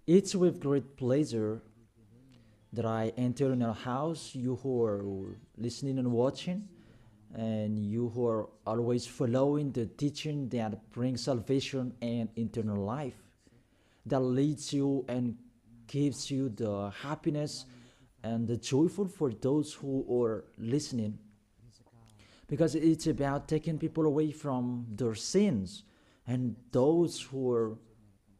It's with great pleasure that I enter in your house, you who are listening and watching, and you who are always following the teaching that brings salvation and eternal life, that leads you and gives you the happiness and the joyful for those who are listening, because it's about taking people away from their sins, and those who are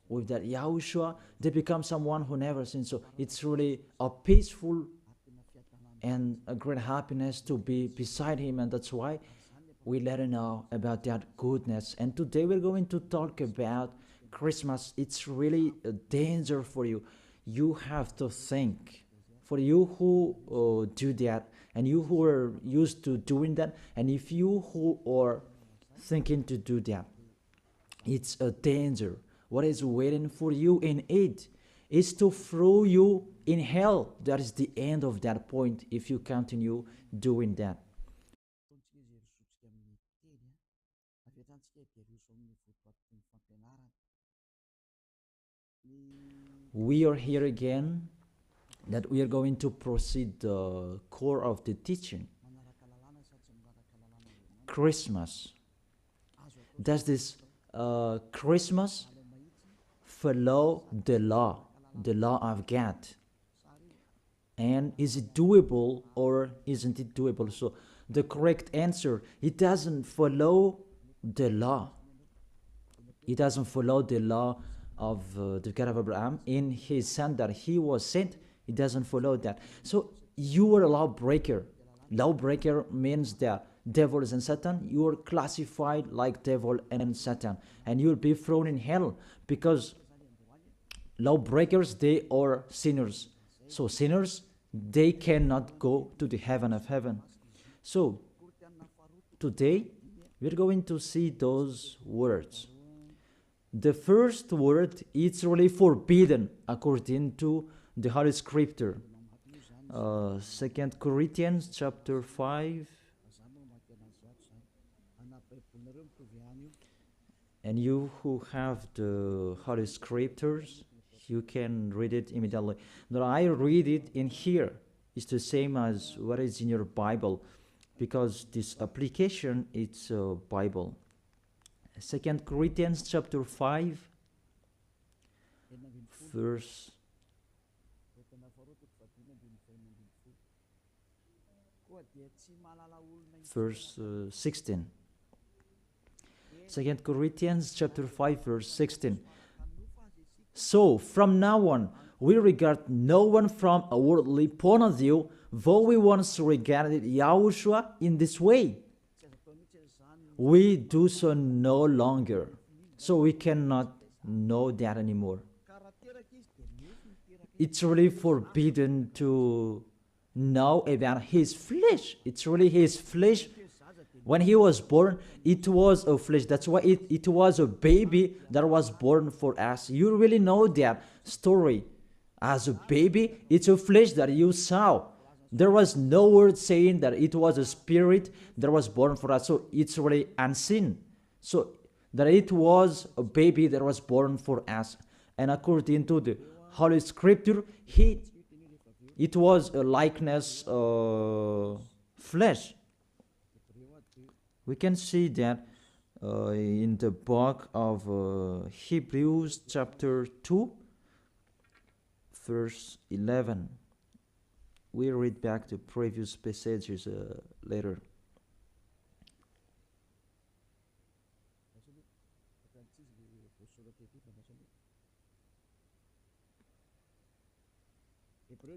with that Yahushua, they become someone who never sinned. So it's really a peaceful and a great happiness to be beside him, and that's why we let him know about that goodness. And today we're going to talk about Christmas. It's really a danger for you. You have to think. For you who do that, and you who are used to doing that, and if you who are thinking to do that, it's a danger. What is waiting for you in it is to throw you in hell. That is the end of that point if you continue doing that. We are here again, that we are going to proceed the core of the teaching. Christmas. Does this Christmas follow the law of God? And is it doable or isn't it doable? So the correct answer, it doesn't follow the law. It doesn't follow the law of the God of Abraham in his son that he was sent. It doesn't follow that. So you are a lawbreaker. Lawbreaker means that devil and Satan, you are classified like devil and Satan, and you'll be thrown in hell, because lawbreakers, they are sinners. So sinners, they cannot go to the heaven of heaven. So today we're going to see those words. The first word, it's really forbidden according to the Holy Scripture. 2 Corinthians chapter 5. And you who have the Holy Scriptures, you can read it immediately. Now I read it in here. It's the same as what is in your Bible, because this application, it's a Bible. 2 Corinthians chapter 5, verse 16. 2 Corinthians chapter 5, verse 16. So from now on, we regard no one from a worldly point of view, though we once regarded Yahushua in this way. We do so no longer. So we cannot know that anymore. It's really forbidden to know about his flesh. It's really his flesh. When he was born, it was a flesh. That's why it was a baby that was born for us. You really know that story. As a baby, it's a flesh that you saw. There was no word saying that it was a spirit that was born for us. So it's really unseen. So that it was a baby that was born for us. And according to the Holy Scripture, it was a likeness flesh. We can see that in the book of Hebrews chapter 2, verse 11. We read back the previous passages later.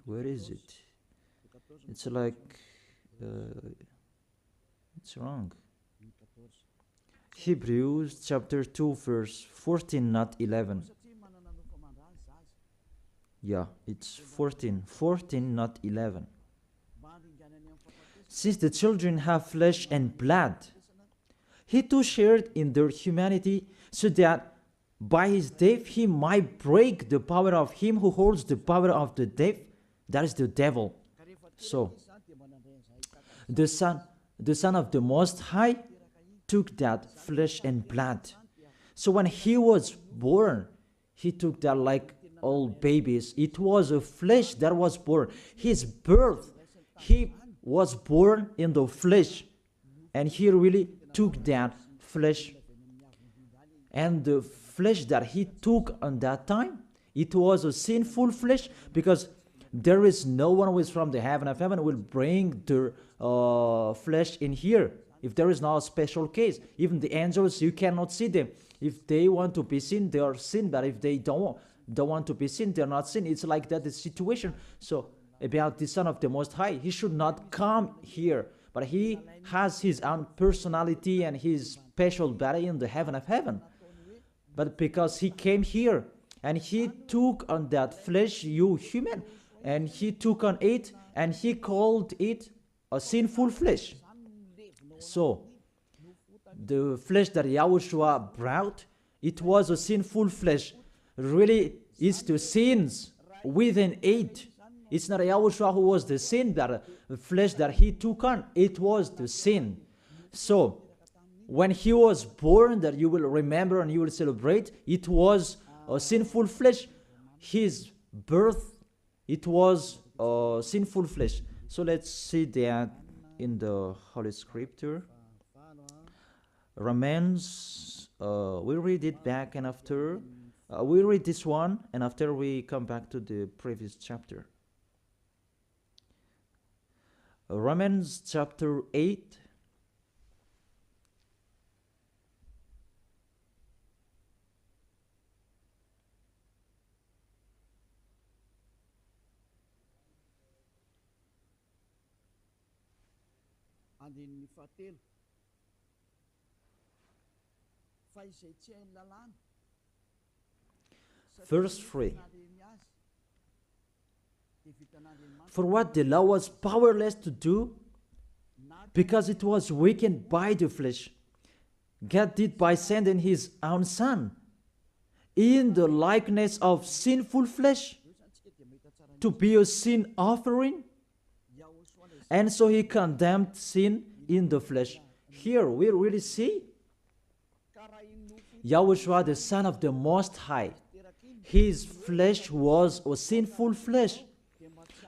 Where is it? It's like it's wrong. Hebrews chapter 2 verse 14, not 11. Yeah, it's 14, not 11. Since the children have flesh and blood, he too shared in their humanity, so that by his death he might break the power of him who holds the power of the death, that is the devil. So, the Son of the Most High took that flesh and blood. So when he was born, he took that like old babies. It was a flesh that was born. His birth, he was born in the flesh, and he really took that flesh. And the flesh that he took on that time, it was a sinful flesh, because there is no one who is from the heaven of heaven will bring the flesh in here. If there is not a special case, even the angels, you cannot see them. If they want to be seen, they are seen. But if they don't want to be seen, they are not seen. It's like that, the situation. So about the Son of the Most High, he should not come here, but he has his own personality and his special body in the heaven of heaven. But because he came here and he took on that flesh, you human, and he took on it and he called it a sinful flesh. So the flesh that Yahushua brought, it was a sinful flesh. Really, it's the sins within it. It's not Yahushua who was the sin, that the flesh that he took on, it was the sin. So when he was born, that you will remember and you will celebrate, it was a sinful flesh. His birth, it was a sinful flesh. So let's see that in the Holy Scripture. Romans, we read it back, and after we read this one, and after we come back to the previous chapter. Romans chapter 8. Verse 3. For what the law was powerless to do, because it was weakened by the flesh, God did by sending his own Son in the likeness of sinful flesh to be a sin offering. And so he condemned sin in the flesh. Here we really see Yahushua, the Son of the Most High. His flesh was a sinful flesh.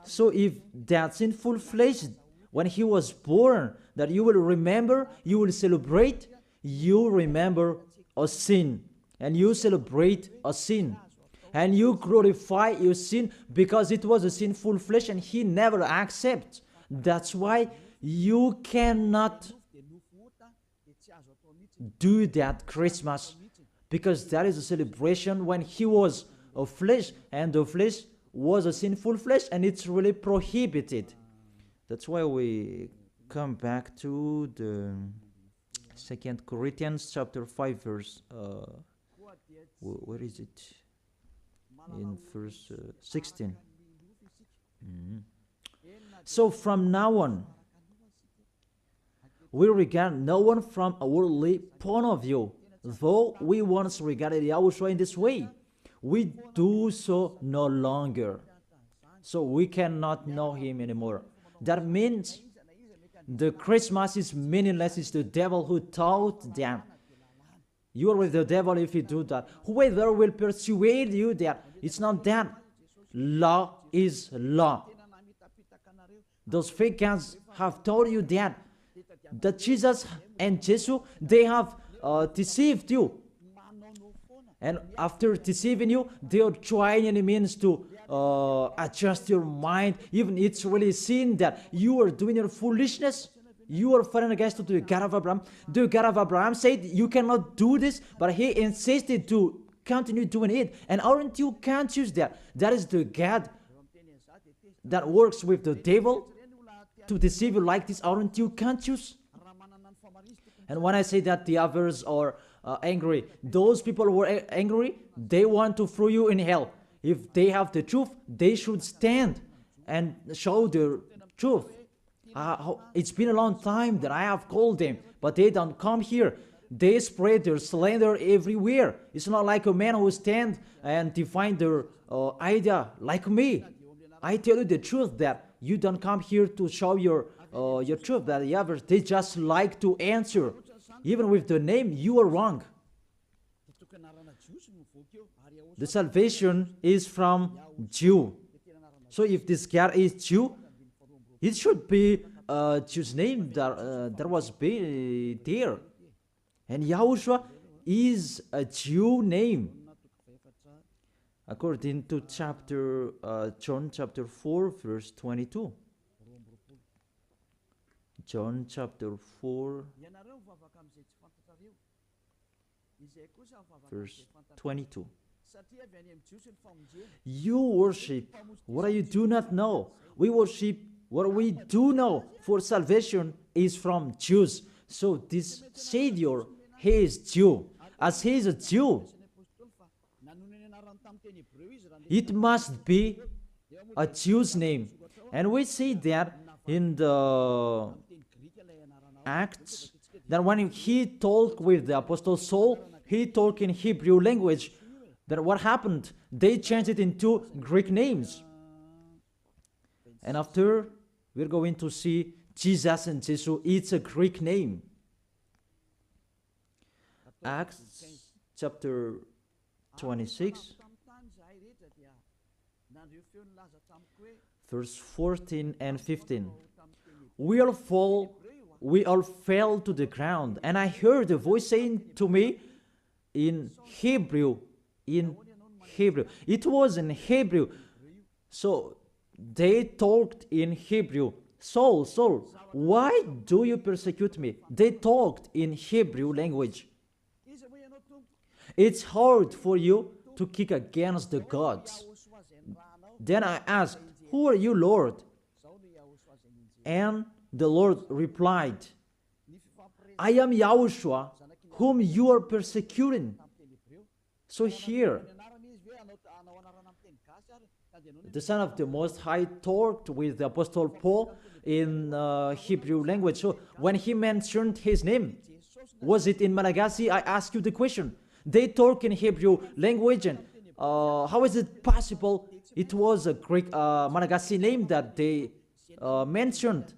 So if that sinful flesh, when he was born, that you will remember, you will celebrate, you remember a sin, and you celebrate a sin, and you glorify your sin, because it was a sinful flesh and he never accepts. That's why you cannot do that Christmas, because that is a celebration when he was a flesh, and the flesh was a sinful flesh, and it's really prohibited. That's why we come back to the 2 Corinthians chapter 5 verse, where is it? In verse 16. So from now on, we regard no one from a worldly point of view. Though we once regarded Yahushua in this way, we do so no longer. So we cannot know him anymore. That means the Christmas is meaningless. It's the devil who taught them. You are with the devil if you do that. Whoever will persuade you that it's not that. Law is law. Those fake guys have told you that Jesus and Jesus, they have deceived you. And after deceiving you, they are trying any means to adjust your mind. Even it's really seen that you are doing your foolishness. You are fighting against the God of Abraham. The God of Abraham said you cannot do this, but he insisted to continue doing it. And aren't you conscious that that is the God that works with the devil to deceive you like this? Aren't you conscious? And when I say that the others are angry, those people who are angry, they want to throw you in hell. If they have the truth, they should stand and show the truth. It's been a long time that I have called them, but they don't come here. They spread their slander everywhere. It's not like a man who stands and define their idea like me. I tell you the truth that you don't come here to show your truth. That the others, they just like to answer. Even with the name, you are wrong. The salvation is from Jew. So if this guy is Jew, it should be Jew's name that was there. And Yahushua is a Jew name. According to John chapter 4, verse 22. John chapter 4, verse 22. You worship what you do not know. We worship what we do know, for salvation is from Jews. So this Savior, he is Jew. As he is a Jew, it must be a Jew's name. And we see that in the Acts, that when he talked with the Apostle Saul, he talked in Hebrew language. That what happened? They changed it into Greek names. And after, we're going to see Jesus and Jesus, it's a Greek name. Acts chapter 26, verse 14 and 15. We all fell to the ground, and I heard a voice saying to me in Hebrew. It was in Hebrew. So they talked in Hebrew. Saul, Saul, why do you persecute me? They talked in Hebrew language. It's hard for you to kick against the gods. Then I asked, who are you, Lord? And the Lord replied, I am Yahushua, whom you are persecuting. So here, the Son of the Most High talked with the Apostle Paul in Hebrew language. So when he mentioned his name, was it in Malagasy? I ask you the question. They talk in Hebrew language, and how is it possible it was a Greek Malagasy name that they mentioned?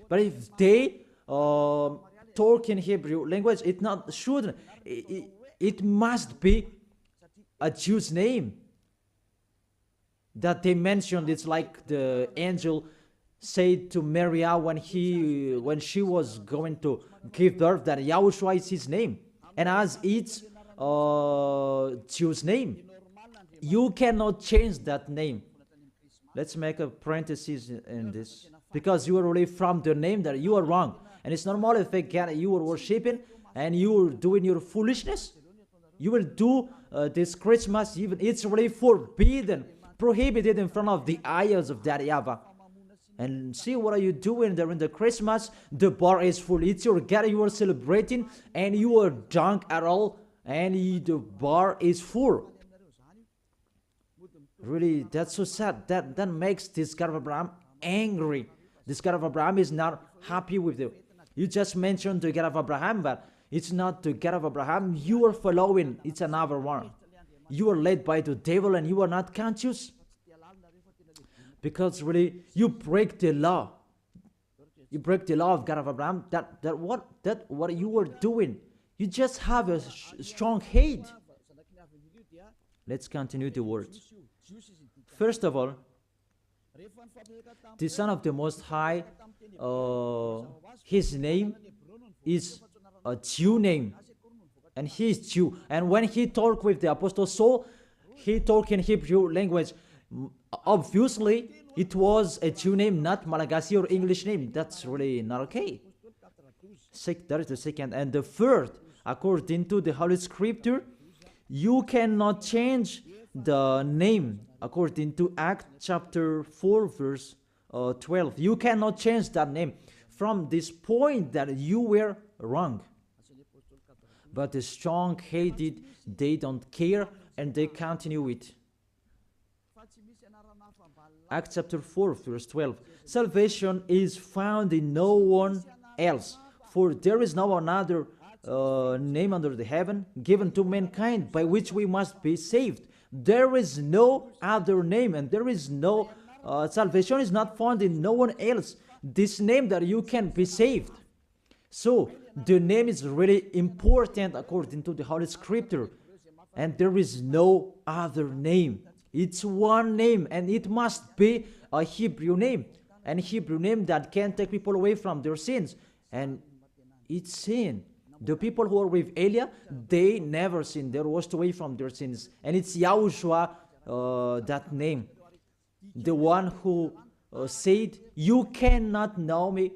But if they talk in Hebrew language, it not should. It must be a Jew's name that they mentioned. It's like the angel said to Maria when she was going to give birth, that Yahushua is his name, and as it's Jew's name, you cannot change that name. Let's make a parenthesis in this, because you are really from the name that you are wrong, and it's normal if you are worshiping and you are doing your foolishness. You will do this Christmas, even it's really forbidden, prohibited in front of the eyes of that YAHVAH. And see, what are you doing during the Christmas? The bar is full. It's your God you are celebrating, and you are drunk at all, and the bar is full. Really, that's so sad. That makes this God of Abraham angry. This God of Abraham is not happy with you. You just mentioned the God of Abraham, but it's not the God of Abraham you are following. It's another one. You are led by the devil, and you are not conscious. Because really, you break the law. You break the law of God of Abraham. What you are doing. You just have a strong hate. Let's continue the words. First of all, the Son of the Most High, his name is a Jew name, and he is Jew. And when he talked with the Apostle Saul, he talked in Hebrew language. Obviously, it was a Jew name, not Malagasy or English name. That's really not okay. That is the second. And the third, according to the Holy Scripture, you cannot change the name. According to Acts chapter 4, verse 12. You cannot change that name from this point that you were wrong. But the strong-headed, they don't care, and they continue it. Acts chapter 4, verse 12. Salvation is found in no one else, for there is no another name under the heaven given to mankind by which we must be saved. There is no other name, and there is no salvation is not found in no one else. This name that you can be saved. So the name is really important according to the Holy Scripture. and there is no other name. It's one name, and it must be a Hebrew name, and Hebrew name that can take people away from their sins. And it's sin. The people who are with Elia, they never sinned. They were washed away from their sins. And it's YAHOSHUA, that name. The one who said, you cannot know me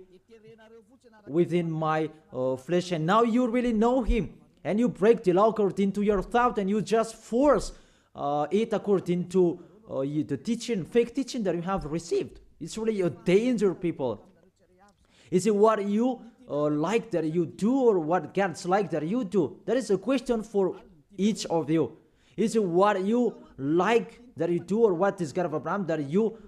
within my flesh. And now you really know him. And you break the law according to your thought, and you just force it according to the teaching, fake teaching that you have received. It's really a danger, people. Is it what you like that you do, or what God's like that you do? That is a question for each of you. Is it what you like that you do, or what is God of Abraham that you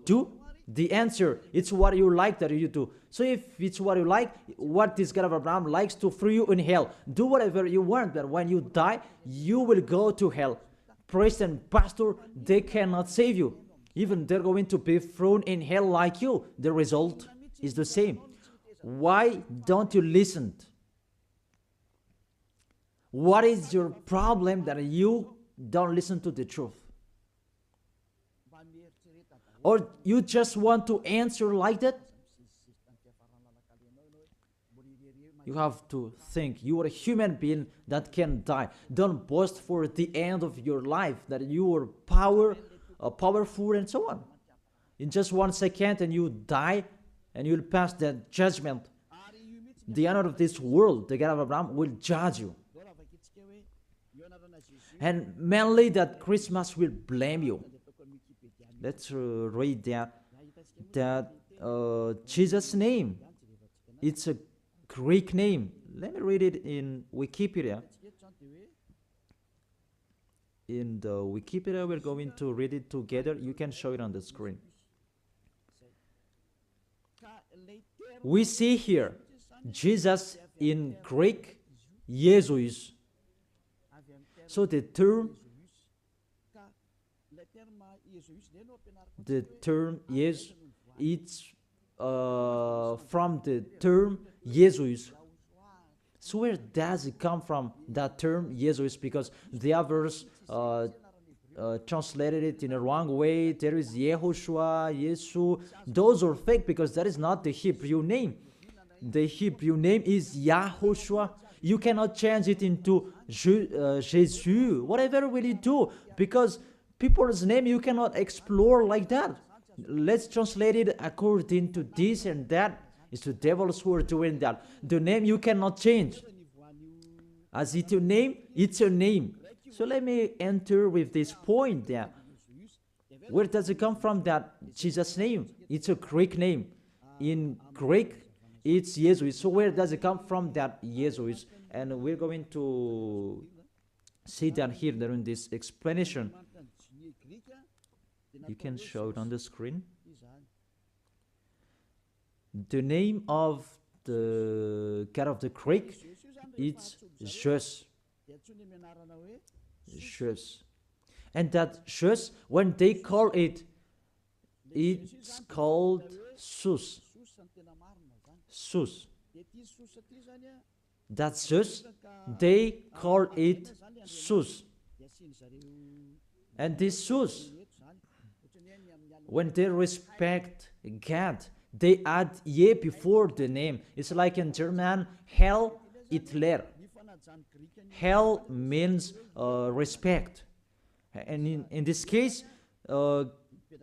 do? The answer, it's what you like that you do. So if it's what you like, what this God of Abraham likes to throw you in hell. Do whatever you want, but when you die, you will go to hell. Priest and pastor, they cannot save you. Even they're going to be thrown in hell like you. The result is the same. Why don't you listen? What is your problem that you don't listen to the truth? Or you just want to answer like that? You have to think. You are a human being that can die. Don't boast for the end of your life that you are powerful and so on. In just 1 second and you die, and you'll pass that judgment. The honor of this world, the God of Abraham, will judge you. And mainly that Christmas will blame you. Let's read that Jesus' name. It's a Greek name. Let me read it in Wikipedia. In the Wikipedia, we're going to read it together. You can show it on the screen. We see here Jesus in Greek, Jesus. So the term yes, it's from the term Jesus. So where does it come from, that term Jesus? Because the others translated it in a wrong way. There is YAHOSHUA, Yesu. Those are fake because that is not the Hebrew name. The Hebrew name is YAHOSHUA. You cannot change it into Jesus. Whatever will you do? Because people's name you cannot explore like that. Let's translate it according to this and that. It's the devils who are doing that. The name you cannot change. As it's your name, it's your name. So let me enter with this point there. Where does it come from, that Jesus' name? It's a Greek name. In Greek, it's Jesus. So where does it come from, that Jesus? And we're going to see that here during this explanation. You can show it on the screen. The name of the God of the Greek, it's Jesus. Jesus. And that Jesus, when they call it, it's called Sus. Sus. That's Jesus. They call it Sus. And this Sus, when they respect God, they add ye before the name. It's like in German, Heil Hitler. Heil means respect. And in this case,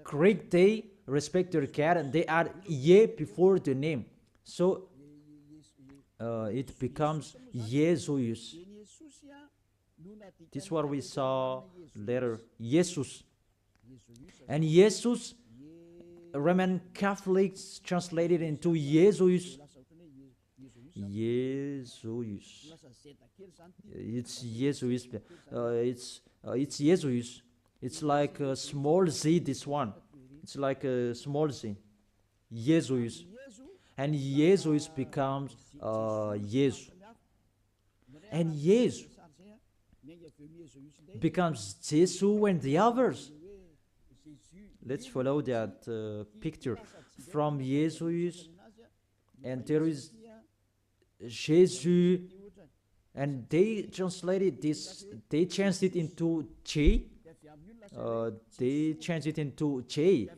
Greek, they respect their God and they add ye before the name. So it becomes Jesus. This is what we saw later, Jesus. And Jesus, Roman Catholics translated into Jesus. Jesus. It's Jesus. It's Jesus. It's like a small z, this one. It's like a small z. Jesus. And Jesus becomes Jesus. And Jesus becomes Jesus and the others. Let's follow that picture from Jesus, and there is Jesus, and they translated this, they changed it into J. They changed it into J,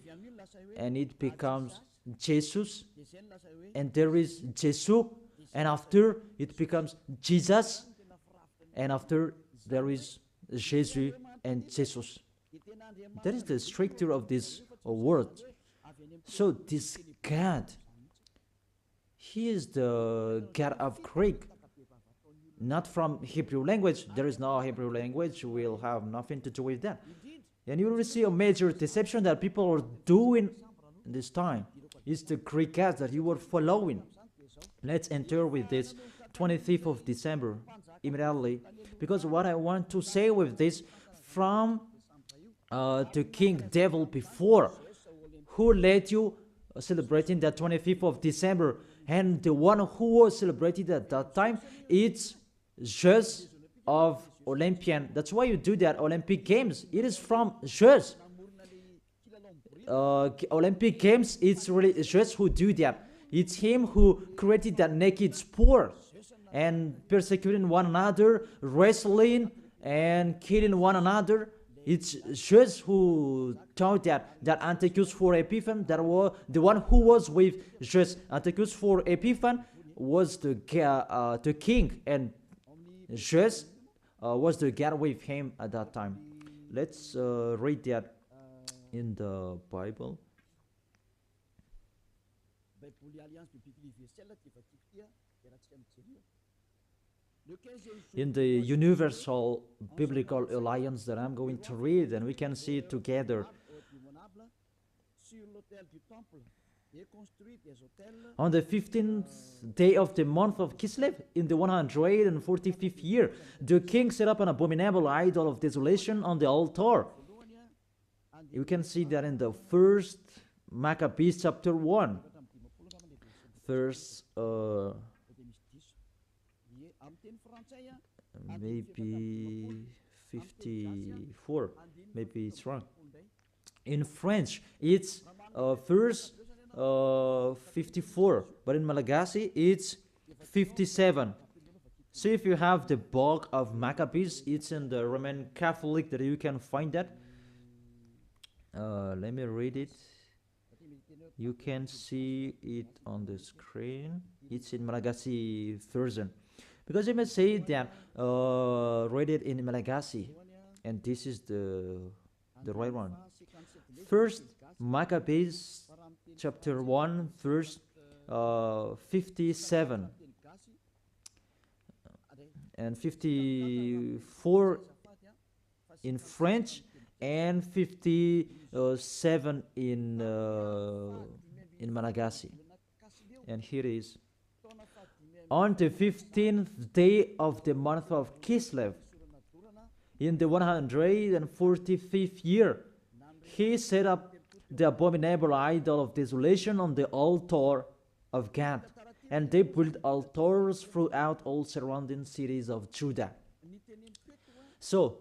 and it becomes Jesus, and there is Jesus, and after it becomes Jesus, and after there is Jesus and Jesus. That is the structure of this word. So this God, he is the God of Greek, not from Hebrew language. There is no Hebrew language, will have nothing to do with that. And you will see a major deception that people are doing this time. It's the Greek God that you are following. Let's enter with this 25th of December immediately, because what I want to say with this, from the king devil before, who led you celebrating the 25th of December, and the one who was celebrated at that time, it's Zeus of Olympian. That's why you do that Olympic Games. It is from Zeus. Olympic Games, it's really Zeus who do that. It's him who created that naked sport, and persecuting one another, wrestling and killing one another. It's Zeus who taught that Antiochus for Epiphan, that was the one who was with Zeus. Antiochus for Epiphan was the king, and Zeus was the god with him at that time. Let's read that in the Bible. In the Universal Biblical Alliance that I'm going to read, and we can see it together. On the 15th day of the month of Kislev, in the 145th year, the king set up an abominable idol of desolation on the altar. You can see that in the first Maccabees chapter 1, verse maybe 54, maybe it's wrong. In French, it's verse 54, but in Malagasy, it's 57. So if you have the book of Maccabees, it's in the Roman Catholic that you can find that. Let me read it. You can see it on the screen. It's in Malagasy version. Because you may say that read it in Malagasy, and this is the right one. First Maccabees chapter 1 verse 57 and 54 in French, and 57 in Malagasy. And here is: on the 15th day of the month of Kislev, in the 145th year, he set up the abominable idol of desolation on the altar of God, and they built altars throughout all surrounding cities of Judah. So,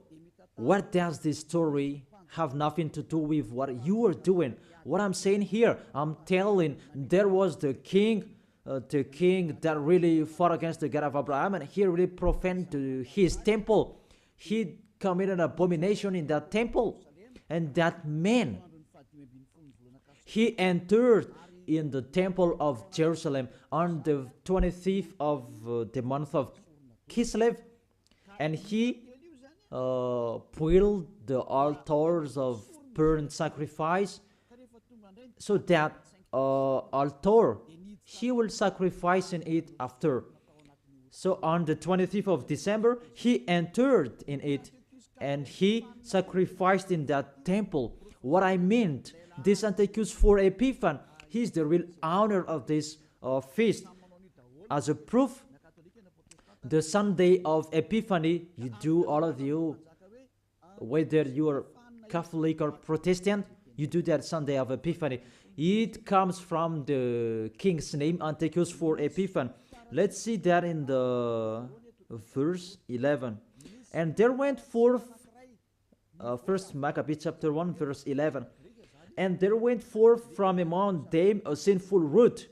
what does this story have nothing to do with what you are doing? What I'm saying here, I'm telling, there was the king that really fought against the God of Abraham, and he really profaned his temple. He committed an abomination in that temple, and that man, he entered in the temple of Jerusalem on the 25th of the month of Kislev, and he built the altars of burnt sacrifice, so that altar, he will sacrifice in it after. So on the 25th of December, he entered in it, and he sacrificed in that temple. What I meant, this Antiochus for Epiphan, he is the real owner of this feast. As a proof, the Sunday of Epiphany, you do, all of you, whether you are Catholic or Protestant, you do that Sunday of Epiphany. It comes from the king's name, Antiochus for Epiphan. Let's see that in the verse 11. And there went forth, first Maccabees chapter 1, verse 11. And there went forth from among them a sinful root,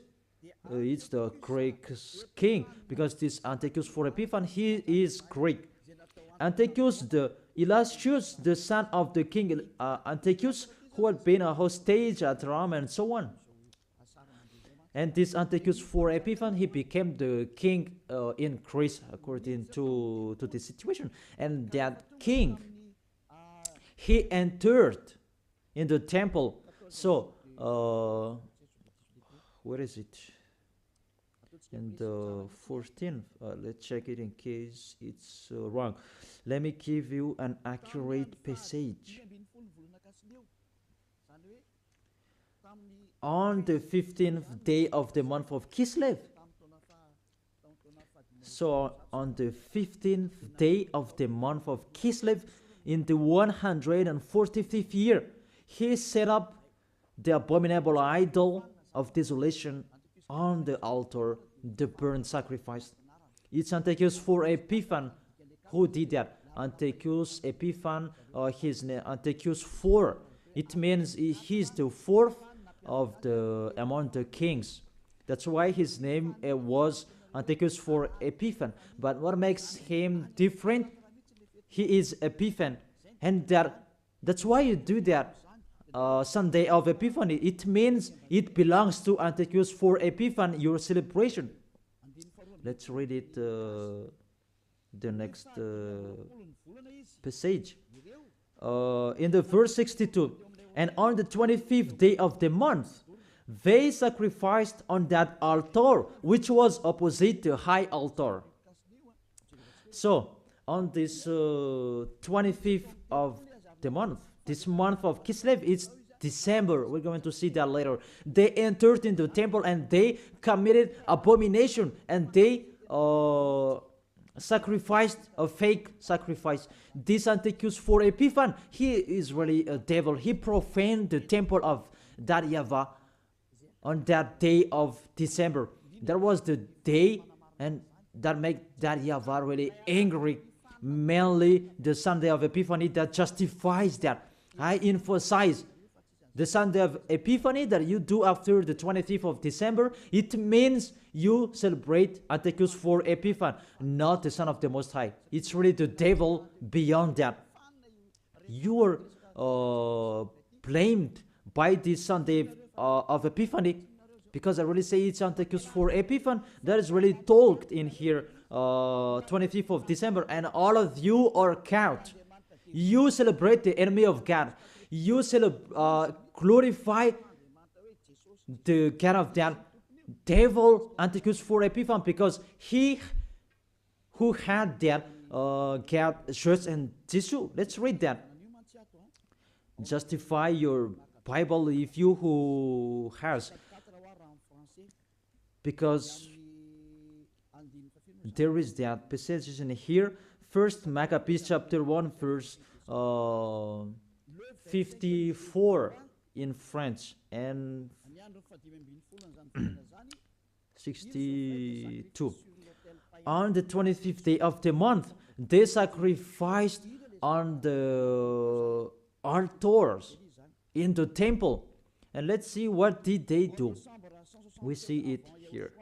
it's the Greek king, because this Antiochus for Epiphan, he is Greek. Antiochus the illustrious, the son of the king Antiochus, who had been a hostage at Rome and so on. And this Antiochus for Epiphan, he became the king in Greece according to this situation. And that king, he entered in the temple. So, where is it? In the 14th, let's check it in case it's wrong. Let me give you an accurate passage. On the 15th day of the month of Kislev. So on the 15th day of the month of Kislev, in the 145th year, he set up the abominable idol of desolation on the altar, the burnt sacrifice. It's Antiochus for Epiphan who did that. Antiochus Epiphan, his name Antiochus IV. It means he's the fourth of among the kings. That's why his name was Antiochus for Epiphan. But what makes him different? He is Epiphan, and that's why you do that. Sunday of Epiphany, it means it belongs to Antiochus for Epiphan, your celebration. Let's read it, the next passage. In the verse 62, and on the 25th day of the month, they sacrificed on that altar, which was opposite the high altar. So, on this 25th of the month, this month of Kislev, it's December. We're going to see that later. They entered into the temple and they committed abomination, and they sacrificed a fake sacrifice. This Antiochus for Epiphan, he is really a devil. He profaned the temple of that YAHVAH on that day of December. That was the day, and that made that YAHVAH really angry. Mainly the Sunday of Epiphany that justifies that. I emphasize the Sunday of Epiphany that you do after the 25th of December. It means you celebrate Antiochus for Epiphan, not the Son of the Most High. It's really the devil beyond that. You are blamed by this Sunday of Epiphany, because I really say it's Antiochus for Epiphan. That is really talked in here, 25th of December, and all of you are caught. You celebrate the enemy of God. You glorify the God of that devil, Antiochus for Epiphan, because he who had that God, church, and tissue. Let's read that. Justify your Bible if you who has, because there is that passage in here. First Maccabees chapter 1 verse 54 in French and 62. On the 25th day of the month, they sacrificed on the altars in the temple. And let's see, what did they do? We see it here.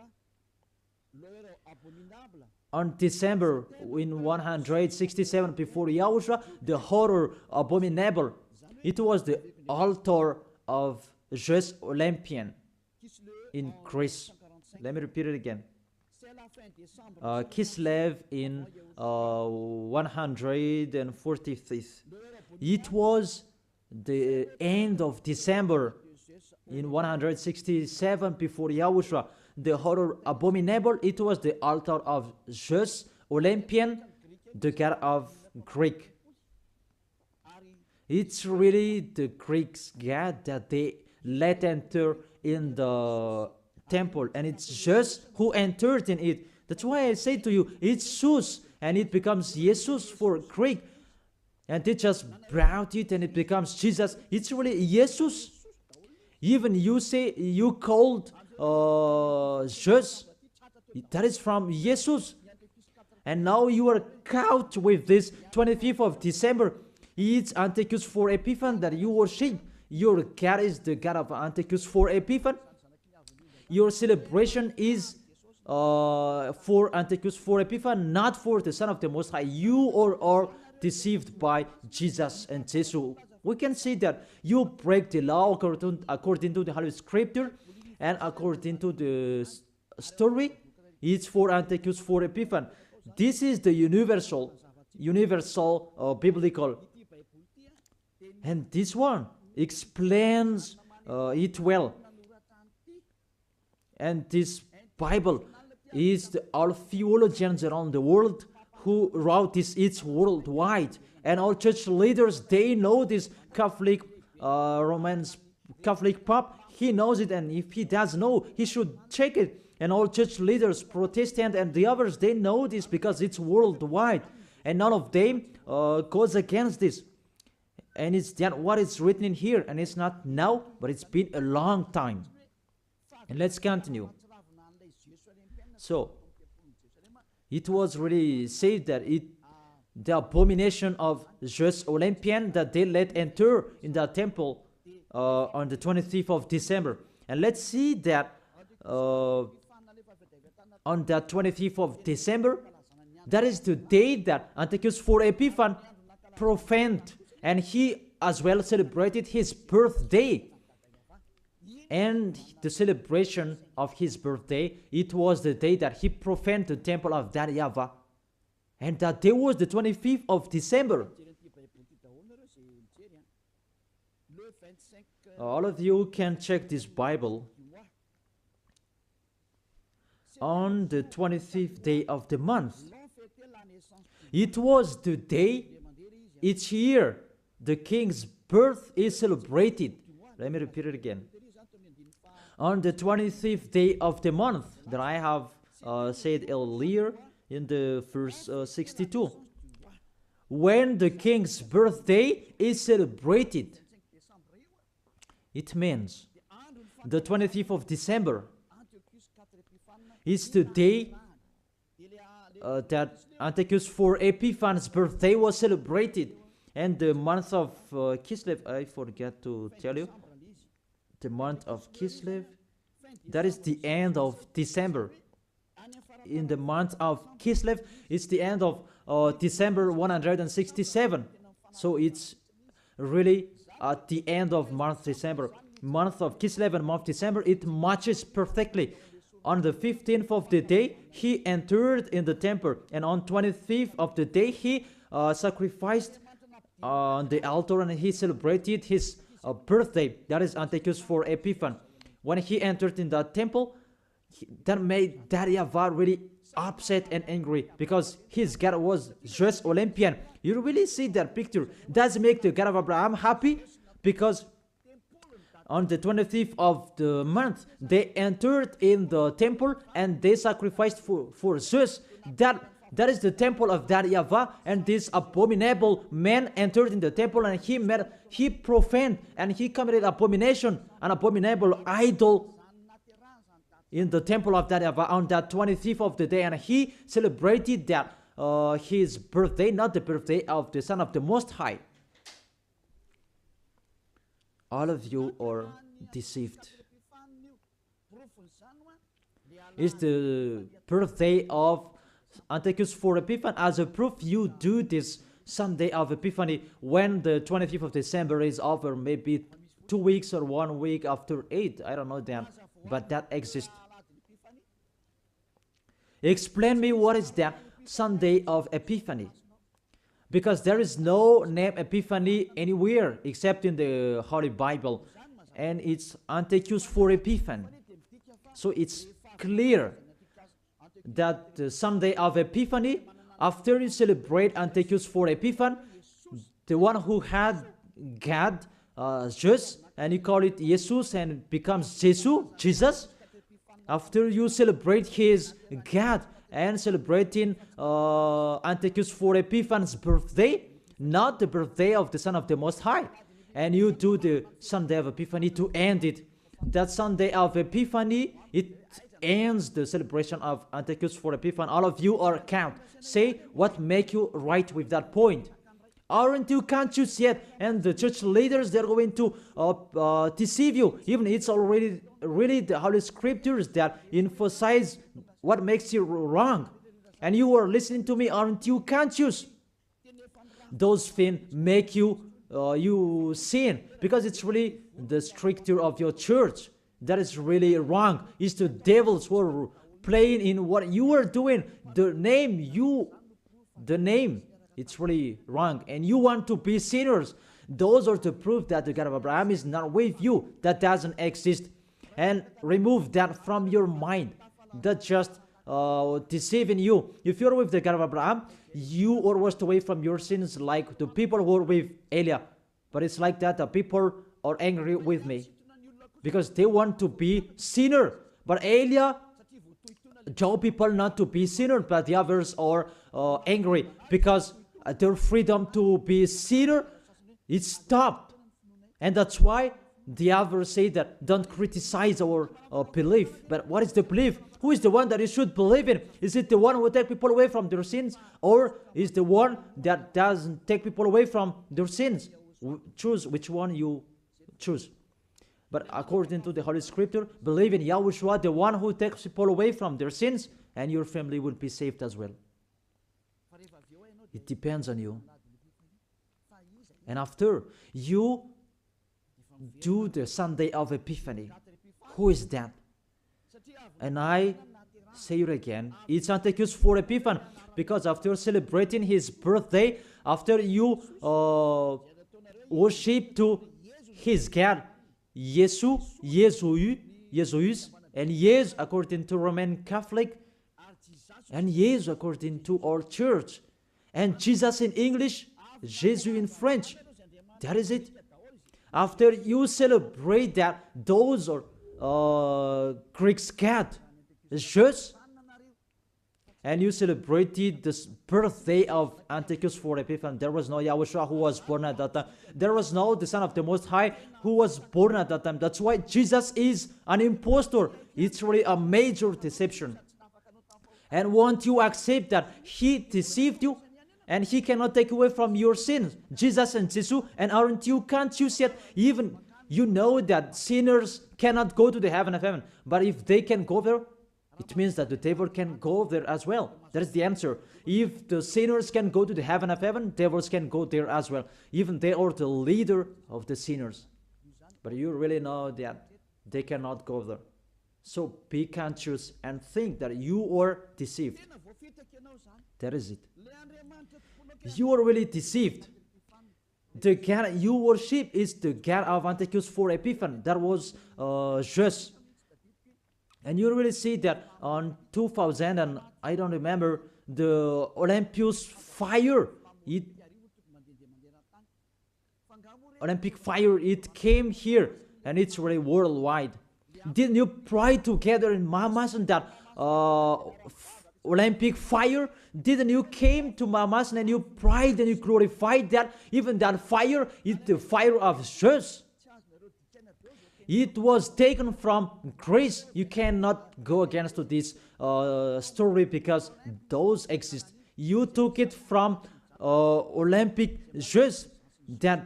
On December in 167 before YAHOSHUA, the horror abominable. It was the altar of Zeus Olympian in Greece. Let me repeat it again. Kislev in 145th. It was the end of December in 167 before YAHOSHUA. The horror abominable, it was the altar of Zeus Olympian, the god of Greek. It's really the Greeks' god that they let enter in the temple, and it's Zeus who entered in it. That's why I say to you, it's Zeus, and it becomes Jesus for Greek, and they just brought it and it becomes Jesus. It's really Jesus. Even you say you called Zeus, that is from Jesus, and now you are caught with this 25th of December. It's Antiochus for Epiphan that you worship. Your God is the God of Antiochus for Epiphan. your celebration is for Antiochus, for Epiphan, not for the Son of the Most High. You are deceived by Jesus and Jesus. We can see that you break the law according to the Holy Scripture, and according to the story, it's for Antiochus, for Epiphan. This is the universal biblical, and this one explains it well. And this Bible is all theologians around the world who wrote this. It's worldwide, and all church leaders, they know this. Catholic, Romans Catholic Pope, he knows it, and if he does know, he should check it. And all church leaders, Protestant and the others, they know this because it's worldwide, and none of them goes against this. And it's that what is written in here, and it's not now, but it's been a long time. And let's continue. So it was really said that the abomination of just Olympian that they let enter in the temple on the 25th of December. And let's see that on the 25th of December, that is the day that Antiochus for Epiphan profaned, and he as well celebrated his birthday. And the celebration of his birthday, it was the day that he profaned the temple of that YAHVAH. And that day was the 25th of December. All of you can check this Bible. On the 25th day of the month, it was the day each year the king's birth is celebrated. Let me repeat it again. On the 25th day of the month that I have said earlier in the verse 62, when the king's birthday is celebrated, it means the 25th of December is the day that Antiochus for Epiphan's birthday was celebrated. And the month of Kislev, I forgot to tell you, the month of Kislev, that is the end of December. In the month of Kislev, it's the end of December 167. So it's really at the end of month December. Month of Kislev and month December, it matches perfectly. On the 15th of the day, he entered in the temple, and on 25th of the day, he sacrificed on the altar, and he celebrated his birthday. That is Antiochus for Epiphan. When he entered in the temple, that made that YAHVAH really upset and angry, because his God was just Olympian. You really see that picture. Does make the God of Abraham happy, because on the 25th of the month, they entered in the temple and they sacrificed for Zeus. That is the temple of that YAHVAH, and this abominable man entered in the temple, and he profaned and he committed abomination, an abominable idol in the temple of that YAHVAH on that 25th of the day, and he celebrated that his birthday, not the birthday of the Son of the Most High. All of you are deceived. It's the birthday of Antiochus for Epiphan. As a proof, you do this Sunday of Epiphany when the 25th of December is over, maybe 2 weeks or 1 week after 8. I don't know that, but that exists. Explain me what is that Sunday of Epiphany. Because there is no name Epiphany anywhere except in the Holy Bible. And it's Antiochus for Epiphan. So it's clear that the Sunday of Epiphany, after you celebrate Antiochus for Epiphan, the one who had God, Jesus, and you call it Jesus and it becomes Jesus. After you celebrate his God and celebrating Antiochus for Epiphan's birthday, not the birthday of the Son of the Most High, and you do the Sunday of Epiphany to end it. That Sunday of Epiphany, it ends the celebration of Antiochus for Epiphan. All of you are count. Say what make you right with that point. Aren't you conscious yet? And the church leaders, they're going to deceive you. Even it's already really the Holy Scriptures that emphasize what makes you wrong. And you are listening to me, aren't you conscious? Those things make you you sin, because it's really the structure of your church that is really wrong. It's the devils who are playing in what you are doing. The name, it's really wrong, and you want to be sinners. Those are the proof that the God of Abraham is not with you. That doesn't exist. And remove that from your mind. That just deceiving you. If you're with the God of Abraham, you are washed away from your sins like the people who are with Eliah. But it's like that. The people are angry with me because they want to be sinner. But Eliah told people not to be sinner, but the others are angry because their freedom to be sinner is stopped. And that's why the others say that don't criticize our belief. But what is the belief? Who is the one that you should believe in? Is it the one who takes people away from their sins, or is the one that doesn't take people away from their sins? Choose which one you choose. But according to the Holy Scripture, believe in YAHOSHUA, the one who takes people away from their sins, and your family will be saved as well. It depends on you. And after you do the Sunday of Epiphany, who is that? And I say it again, it's Antiochus for Epiphany, because after celebrating his birthday, after you worship to his God, Yesu, Jesus, and yes according to Roman Catholic, and yes according to our church, and Jesus in English, Jesus in French. That is it. After you celebrate that, those are Greek's God, Jesus, and you celebrated the birthday of Antiochus for Epiphany. There was no YAHOSHUA who was born at that time. There was no the Son of the Most High who was born at that time. That's why Jesus is an impostor. It's really a major deception. And won't you accept that he deceived you? And he cannot take away from your sins. Jesus and Jesus, and aren't you conscious yet? Even you know that sinners cannot go to the heaven of heaven. But if they can go there, it means that the devil can go there as well. That is the answer. If the sinners can go to the heaven of heaven, devils can go there as well. Even they are the leader of the sinners. But you really know that they cannot go there. So be conscious and think that you are deceived. That is it. You are really deceived. The God you worship is the God of Antiochus for Epiphany. That was Jesus. And you really see that on 2000, and I don't remember, the Olympus fire, Olympic fire, it came here, and it's really worldwide. Didn't you pray together in Mamas and that Olympic fire? Didn't you came to Mamas and you prayed and you glorified that? Even that fire is the fire of Jesus. It was taken from Greece. You cannot go against this story because those exist. You took it from Olympic Jesus, that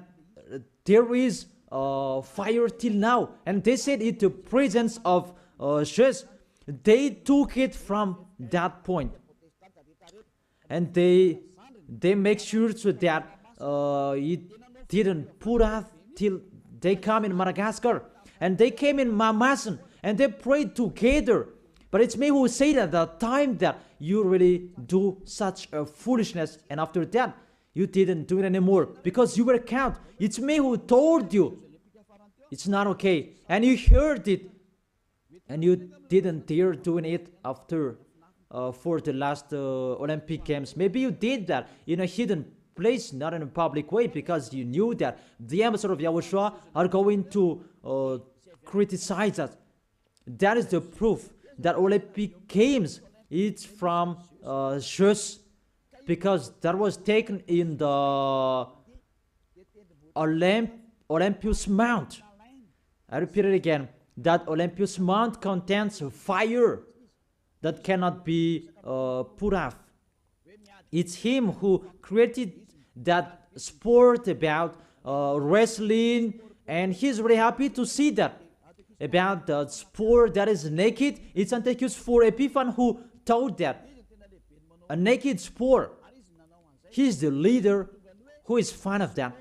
there is fire till now. And they said it the presence of Jesus. They took it from that point. And they make sure so that it didn't put out till they come in Madagascar. And they came in Mamasan and they prayed together. But it's me who said at the time that you really do such a foolishness. And after that, you didn't do it anymore because you were caught. It's me who told you it's not okay. And you heard it. And you didn't dare doing it after for the last Olympic Games. Maybe you did that in a hidden place, not in a public way, because you knew that the ambassador of YAHOSHUA are going to criticize us. That is the proof that Olympic Games, it's from Jesus, because that was taken in the Olympus Mount. I repeat it again, that Olympus Mount contains fire that cannot be put off. It's him who created that sport, about wrestling, and he's really happy to see that. About the sport that is naked, it's Antiochus for Epiphan who taught that. A naked sport. He's the leader who is fan of that.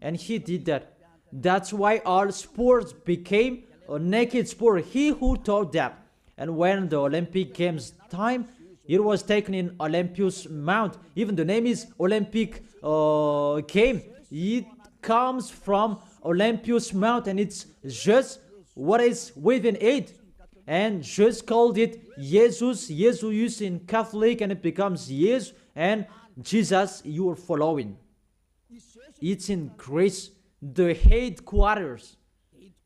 And he did that. That's why all sports became a naked sport. He who taught that. And when the Olympic Games time, it was taken in Olympus Mount. Even the name is Olympic game. It comes from Olympus Mount, and it's just what is within it. And just called it Jesus, Jesus in Catholic, and it becomes yes, and Jesus you are following. It's in Greece, the headquarters.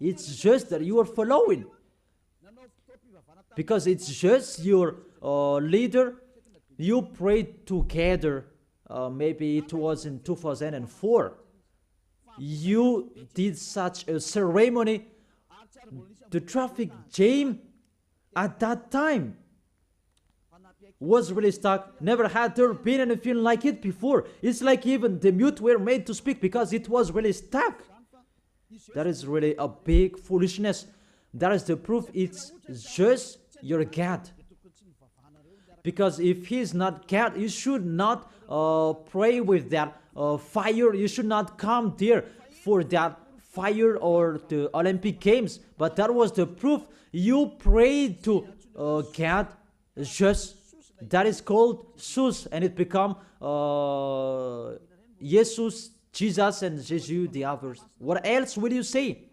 It's just that you are following. Because it's just your leader. You prayed together. Maybe it was in 2004. You did such a ceremony. The traffic jam at that time was really stuck. Never had there been anything like it before. It's like even the mute were made to speak because it was really stuck. That is really a big foolishness. That is the proof. It's just your God. Because if he's not God, you should not pray with that fire. You should not come there for that fire or the Olympic Games. But that was the proof. You prayed to God. Just that is called Jesus, and it become Jesus, Jesus, and Jesus the others. What else will you say?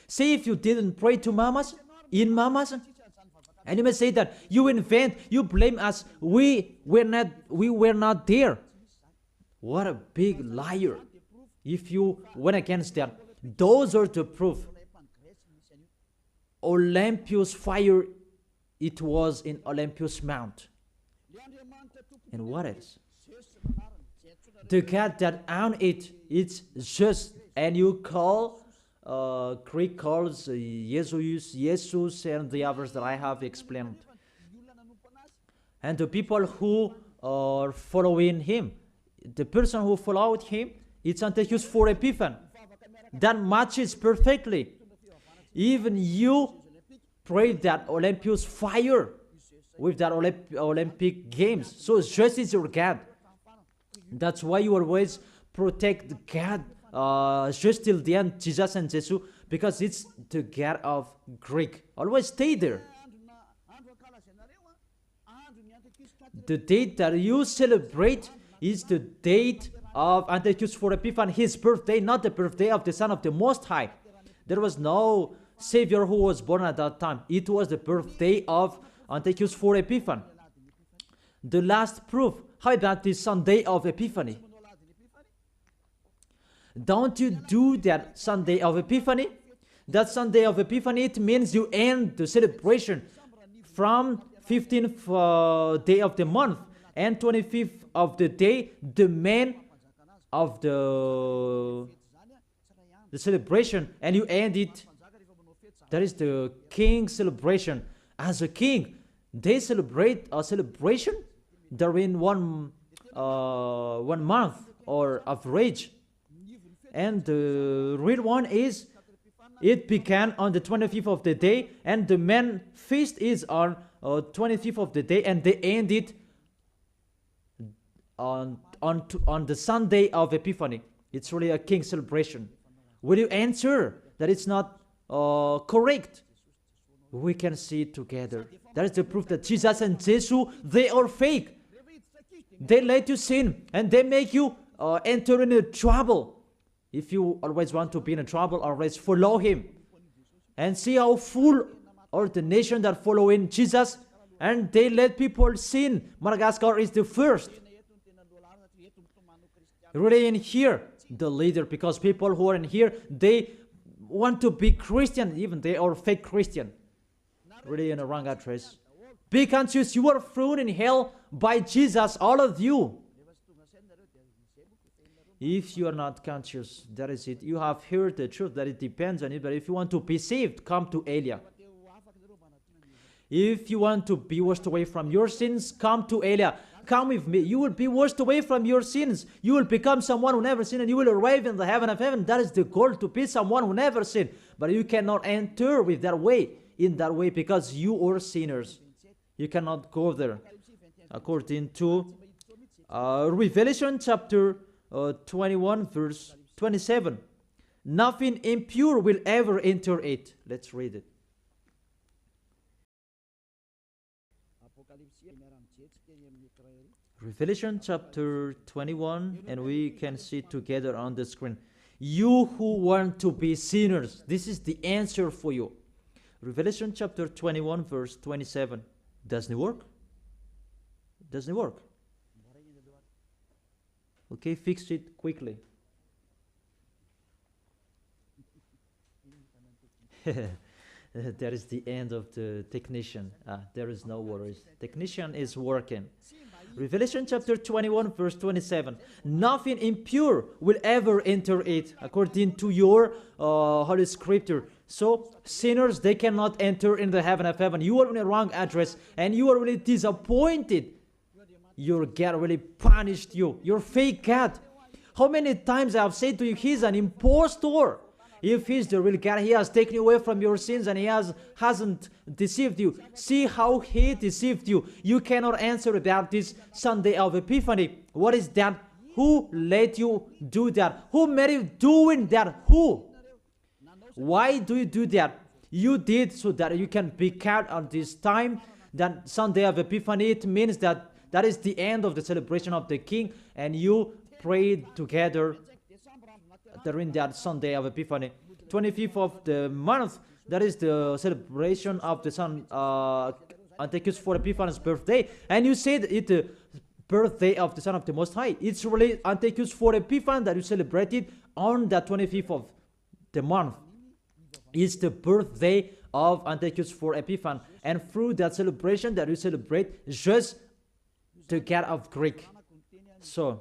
Say if you didn't pray to mamas, in mamas, and you may say that you invent, you blame us. We were not there. What a big liar! If you went against that, those are the proof. Olympus fire, it was in Olympus Mount. And what else? The God that owned it, it's just, and you call, Greek calls Jesus, and the others that I have explained. And the people who are following him, the person who followed him, it's Antiochus for Epiphan. That matches perfectly. Even you prayed that Olympus fire with that Olympic Games. So just is your God. That's why you always protect God just till the end, Jesus and Jesus, because it's the God of Greek. Always stay there. The date that you celebrate is the date of Antiochus for Epiphan, his birthday, not the birthday of the Son of the Most High. There was no Savior who was born at that time. It was the birthday of Antiochus for Epiphan. The last proof. How about the Sunday of Epiphany? Don't you do that Sunday of Epiphany? That Sunday of Epiphany, it means you end the celebration from 15th day of the month and 25th of the day, the man of the celebration, and you end it. That is the king celebration. As a king, they celebrate a celebration during one month or average. And the real one is, it began on the 25th of the day, and the main feast is on 25th of the day, and they end it on the Sunday of Epiphany. It's really a king celebration. Will you answer that it's not correct? We can see it together. That is the proof that Jesus and Jesus, they are fake. They let you sin, and they make you enter into trouble. If you always want to be in trouble, always follow him. And see how full are the nation that follow in Jesus, and they let people sin. Madagascar is the first. Really in here, the leader, because people who are in here, they want to be Christian, even they are fake Christian. Really in a wrong address. Be conscious, you are thrown in hell by Jesus, all of you. If you are not conscious, that is it. You have heard the truth, that it depends on it. But if you want to be saved, come to Elia. If you want to be washed away from your sins, come to Elia. come with me. You will be washed away from your sins. You will become someone who never sinned, and you will arrive in the heaven of heaven. That is the goal, to be someone who never sinned. But you cannot enter with that way, in that way, because you are sinners. You cannot go there. According to Revelation chapter 21, verse 27. Nothing impure will ever enter it. Let's read it. Revelation chapter 21, and we can see together on the screen. You who want to be sinners, this is the answer for you. Revelation chapter 21, verse 27. Doesn't it work? Doesn't it work? Okay, fix it quickly. That is the end of the technician. There is no worries. Technician is working. Revelation chapter 21, verse 27. Nothing impure will ever enter it, according to your Holy Scripture. So, sinners, they cannot enter in the heaven of heaven. You are in the wrong address, and you are really disappointed. Your God really punished you. Your fake God. How many times I have said to you, he's an impostor. If he's the real God, he has taken you away from your sins, and he hasn't deceived you. See how he deceived you. You cannot answer about this Sunday of Epiphany. What is that? Who let you do that? Who made you doing that? Who? Why do you do that? You did so that you can be kept on this time. That Sunday of Epiphany, it means that that is the end of the celebration of the King, and you prayed together during that Sunday of Epiphany. 25th of the month, that is the celebration of the Son Antiochus for Epiphanes' birthday. And you said it's the birthday of the Son of the Most High. It's really Antiochus for Epiphanes that you celebrated on the 25th of the month. It's the birthday of Antiochus for Epiphanes. And through that celebration that you celebrate, just the God of Greek. So,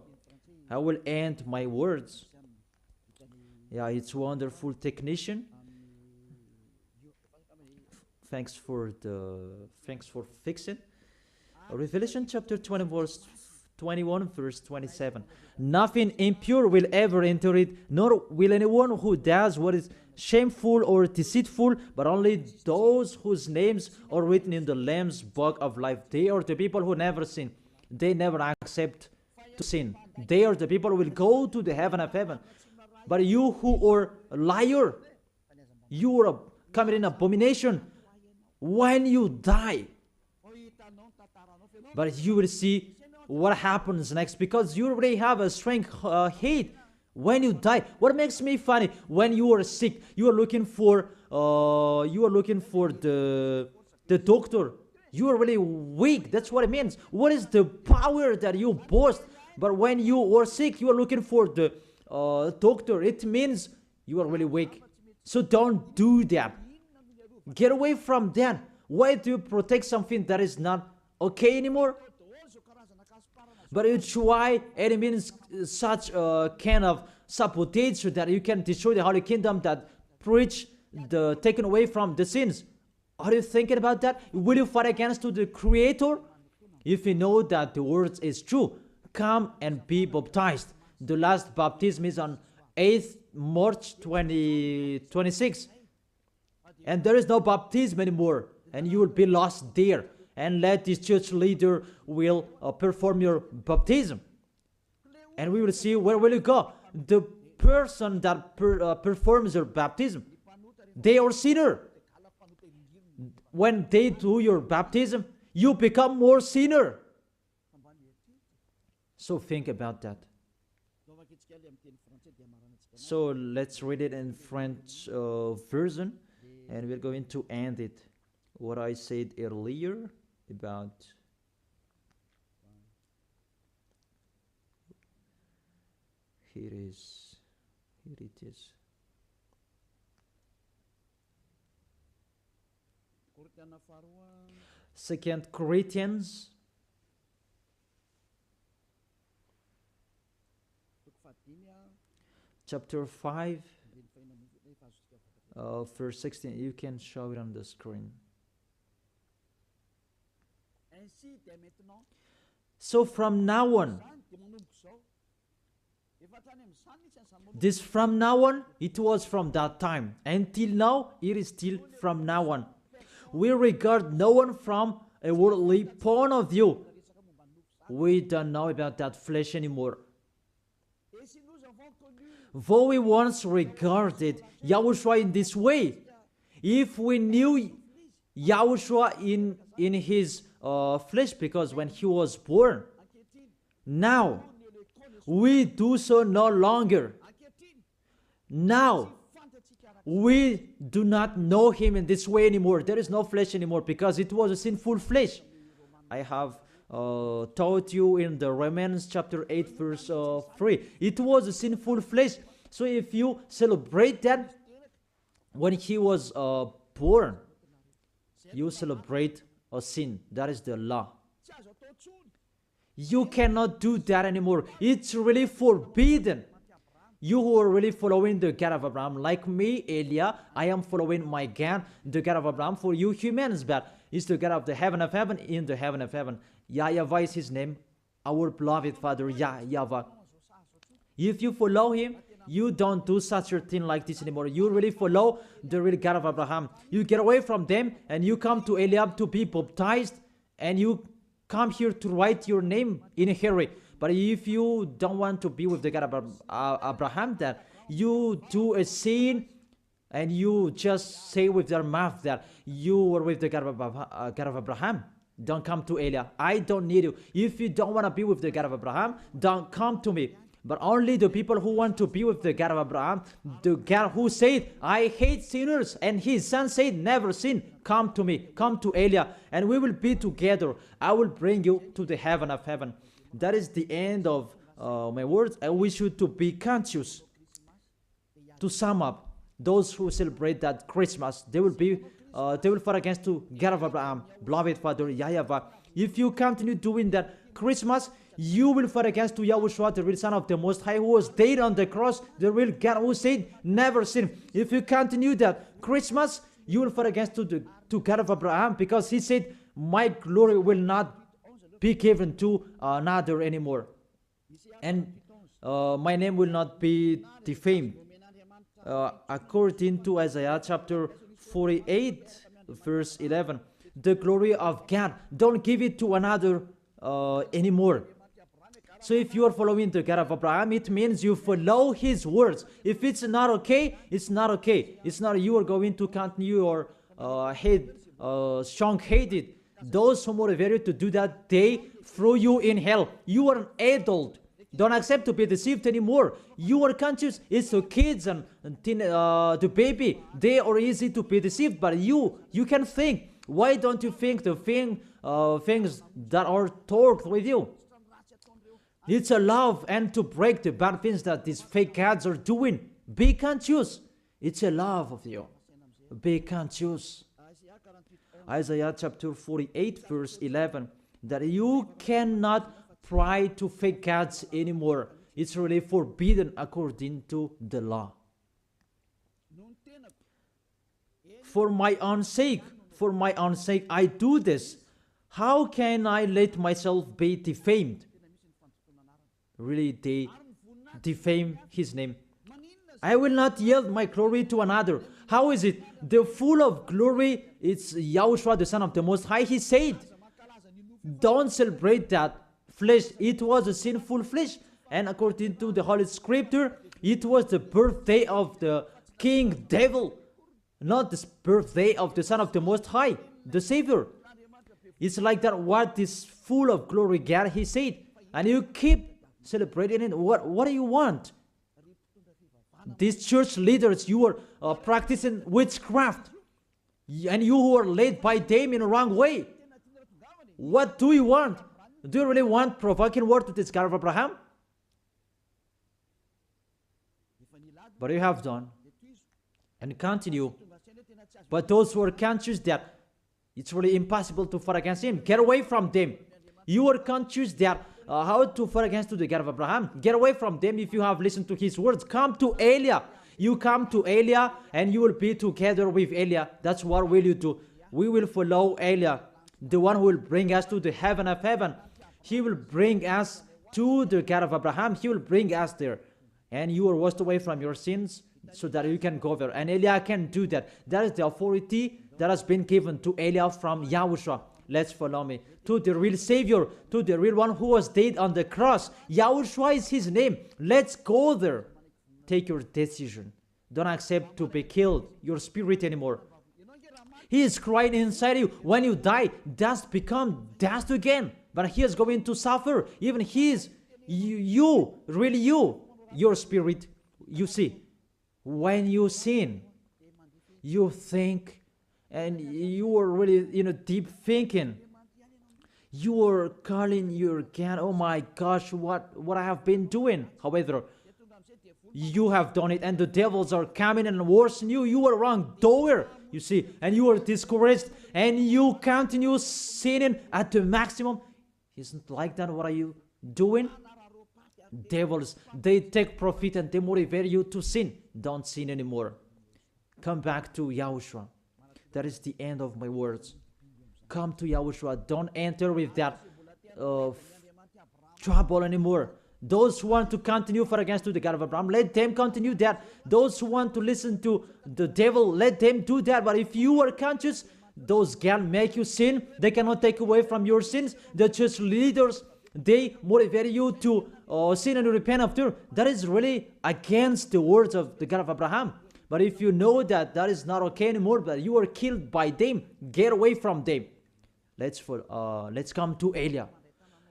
I will end my words. Yeah, it's wonderful technician. Thanks for fixing. Revelation chapter 21, verse 27. Nothing impure will ever enter it, nor will anyone who does what is shameful or deceitful, but only those whose names are written in the Lamb's book of life. They are the people who never sin. They never accept to sin. They are the people who will go to the heaven of heaven. But you who are a liar, you are committing abomination when you die. But you will see what happens next, because you already have a strength hate when you die. What makes me funny, when you are sick, you are looking for the doctor. You are really weak. That's what it means. What is the power that you boast? But when you are sick, you are looking for the doctor. It means you are really weak. So don't do that. Get away from that. Why do you protect something that is not okay anymore? But you try, and it means such a kind of sabotage that you can destroy the Holy Kingdom, that preach the taken away from the sins. Are you thinking about that? Will you fight against the Creator? If you know that the word is true, come and be baptized. The last baptism is on 8th March 2026. And there is no baptism anymore. And you will be lost there. And let this church leader will perform your baptism. And we will see where will you go. The person that performs your baptism, they are sinner. When they do your baptism, you become more sinner. So think about that. So let's read it in French version, and we're going to end it. What I said earlier about here it is. 2 Corinthians chapter 5 verse 16. You can show it on the screen. So from now on, this from now on, it was from that time. Until now, it is still from now on. We regard no one from a worldly point of view. We don't know about that flesh anymore. Though we once regarded Yahushua in this way, if we knew Yahushua in his flesh, because when he was born, now we do so no longer. Now we do not know him in this way anymore. There is no flesh anymore because it was a sinful flesh. I have taught you in the Romans chapter 8 verse 3. It was a sinful flesh. So if you celebrate that when he was born, you celebrate a sin. That is the law. You cannot do that anymore. It's really forbidden. You who are really following the God of Abraham, like me, Elia, I am following my God, the God of Abraham. For you humans, but it's the God of the heaven of heaven, in the heaven of heaven. YAHVAH is his name, our beloved Father, YAHVAH. If you follow him, you don't do such a thing like this anymore. You really follow the real God of Abraham. You get away from them and you come to Eliab to be baptized, and you come here to write your name in a hurry. But if you don't want to be with the God of Abraham, that you do a sin and you just say with your mouth that you were with the God of Abraham, don't come to Elia. I don't need you. If you don't want to be with the God of Abraham, don't come to me. But only the people who want to be with the God of Abraham, the God who said, I hate sinners, and his son said, never sin, come to me, come to Elia, and we will be together. I will bring you to the heaven of heaven. That is the end of my words. I wish you to be conscious. To sum up, those who celebrate that Christmas, they will fight against to God of Abraham, beloved Father YAHVAH. If you continue doing that Christmas, you will fight against to Yahushua, the real Son of the Most High, who was dead on the cross, the real God who said, never sin. If you continue that Christmas, you will fight against to God of Abraham, because he said, my glory will not be given to another anymore, and my name will not be defamed. According to Isaiah chapter 48 verse 11, the glory of God, don't give it to another anymore. So if you are following the God of Abraham, it means you follow his words. If it's not okay, it's not okay. It's not you are going to continue your strong-headed. Those who motivate you to do that, they throw you in hell. You are an adult. Don't accept to be deceived anymore. You are conscious. It's the kids and the baby. They are easy to be deceived, but you can think. Why don't you think the things that are taught with you? It's a love and to break the bad things that these fake gods are doing. Be conscious. It's a love of you. Be conscious. Isaiah chapter 48 verse 11, that you cannot pray to fake gods anymore. It's really forbidden according to the law. For my own sake, I do this. How can I let myself be defamed? Really, they defame his name. I will not yield my glory to another. How is it? The full of glory, it's Yahushua, the Son of the Most High. He said, don't celebrate that flesh. It was a sinful flesh. And according to the Holy Scripture, it was the birthday of the King Devil, not the birthday of the Son of the Most High, the Savior. It's like that, what is full of glory, God, he said. And you keep celebrating it. What do you want? These church leaders, you are practicing witchcraft, and you who are led by them in a wrong way. What do you want? Do you really want provoking word to this God of Abraham? But you have done and continue. But those who are conscious that it's really impossible to fight against him, get away from them. You are conscious that how to fight against the God of Abraham. Get away from them if you have listened to his words. Come to Elia. You come to Elia and you will be together with Elia. That's what will you do. We will follow Elia, the one who will bring us to the heaven of heaven. He will bring us to the God of Abraham. He will bring us there. And you are washed away from your sins so that you can go there. And Eliah can do that. That is the authority that has been given to Eliah from Yahushua. Let's follow me. To the real Savior, to the real one who was dead on the cross. Yahushua is his name. Let's go there. Take your decision. Don't accept to be killed, your spirit anymore. He is crying inside you. When you die, dust become dust again. But he is going to suffer. Even he is, really you, your spirit. You see, when you sin, you think, and you are really, deep thinking. You are calling your God, oh my gosh, what I have been doing. However, you have done it, and the devils are coming and worsening you. You are wrong doer, you see, and you are discouraged, and you continue sinning at the maximum. Isn't like that? What are you doing? Devils, they take profit and they motivate you to sin. Don't sin anymore. Come back to Yahushua. That is the end of my words. Come to Yahushua. Don't enter with that trouble anymore. Those who want to continue for against the God of Abraham, let them continue that. Those who want to listen to the devil, let them do that. But if you are conscious, those can make you sin. They cannot take away from your sins. The church leaders, they motivate you to sin and repent after. That is really against the words of the God of Abraham. But if you know that that is not okay anymore, but you are killed by them, get away from them. Let's come to Eliah.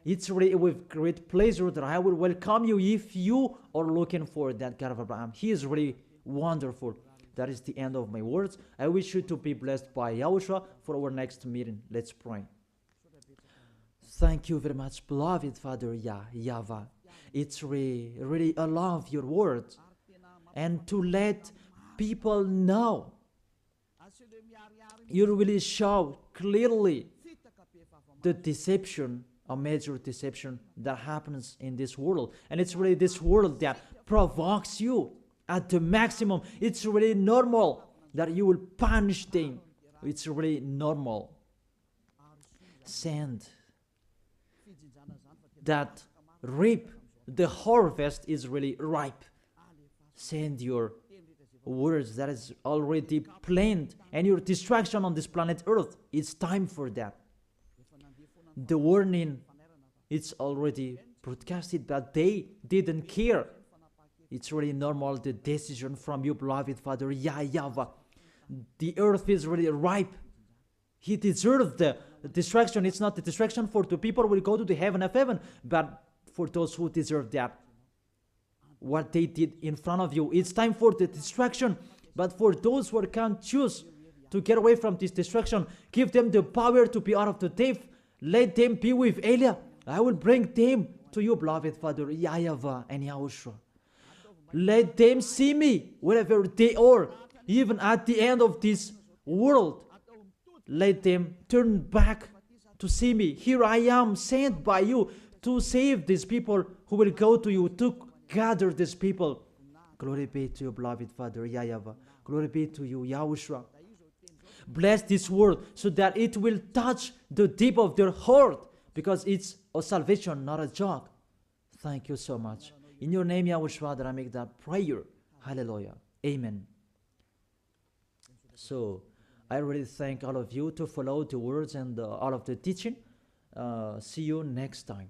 It's really with great pleasure that I will welcome you if you are looking for that God of Abraham. He is really wonderful. That is the end of my words. I wish you to be blessed by Yahushua for our next meeting. Let's pray. Thank you very much, beloved Father YAHVAH. It's really I love your words. And to let people know, you really show clearly the deception, a major deception that happens in this world. And it's really this world that provokes you at the maximum. It's really normal that you will punish them. It's really normal. Send that reap. The harvest is really ripe. Send your words that is already planned, and your distraction on this planet Earth. It's time for that. The warning, it's already broadcasted, but they didn't care. It's really normal, the decision from you, beloved Father YAHVAH. The earth is really ripe. He deserves the distraction. It's not the distraction for the people who will go to the heaven of heaven, but for those who deserve that. What they did in front of you. It's time for the distraction. But for those who can't choose to get away from this distraction, give them the power to be out of the death. Let them be with Eliah. I will bring them to you, beloved Father YAHVAH and Yahushua. Let them see me wherever they are, even at the end of this world. Let them turn back to see me. Here I am, sent by you to save these people who will go to you, to gather these people. Glory be to you, beloved Father YAHVAH. Glory be to you, Yahushua. Bless this word so that it will touch the deep of their heart, because it's a salvation, not a joke. Thank you so much. In your name, Yahushua, that I make that prayer. Hallelujah. Amen. So, I really thank all of you to follow the words and all of the teaching. See you next time.